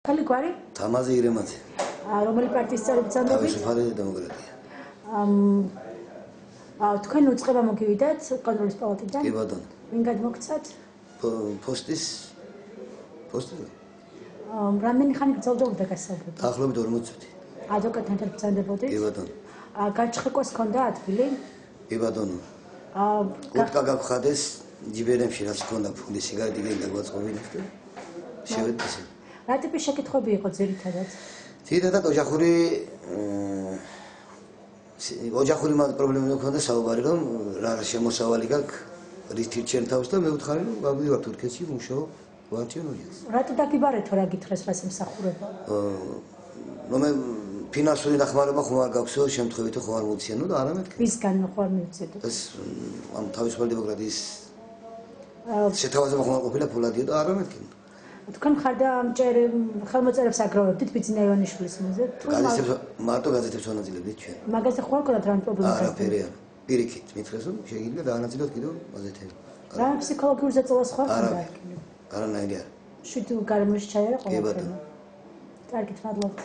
ხალი გვარი? თამაზი ირემაძე. რომელი პარტიის წევრები წამებით? თავისუფალი დემოკრატია. თქვენ უწყება მოგივიდათ კონტროლის პალატიდან? კი ბატონო. ვინ გადმოგცათ? პოსტის. რამდენი ხანი გრძელდებოდა გასაუბრება? დაახლოებით 40 წუთი. ადვოკატთან ერთად ბრძანდებოდით? კი ბატონო. გაჩხეკოს ჰქონდა ადგილი? კი ბატონო. უტკა გაგხადეს ჯიბერებში რაც ჰქონდა ფული სიგარეტი დაგვაწყობინეს და შევედი ისე. რა ტიპის შეკითხვები იყო ძირითადად? ძირითადად ოჯახური პრობლემები მქონდა საუბარი რომ რა შემოსავალი გაქვს რის თირჩენ თავს და მე ვთხარი რომ გავიდივარ თურქეთში ვმუშაობ ვარჩენოია. რატო დაგიბარეთ რა გითხრეს რას ემსახურება? მე ფინანსური დახმარება ხომ არ გაქვსო შემთხვევით ხომ არ მოვციანო და არა მეთქე. ვისგან ხო არ მივცედო? ეს ამ თავისუფალი დემოკრატიის შეთავაზება ხომ არ ყოფილა ფულადიო და არა მეთქე. თქვენ ხარდა ხელმოწერებს აგროვებდით ბიძინა ივანიშვილის მიზე? გაზეთებს მარტო გაზეთებს ვანაწილებდით ჩვენ. მაგაზე ხო არ გქონდათ რა პრობლემა? არაფერი არა. პირიქით მითხრეს რომ შეიძლება დაანაწილოთ კიდევ გაზეთები. რა ფსიქოლოგიურ ზეწოლას ხო არ ხონდა? არანაირი არა. შუთ გარემოში ჩაერა ყველაფერი. კარგით მადლობთ.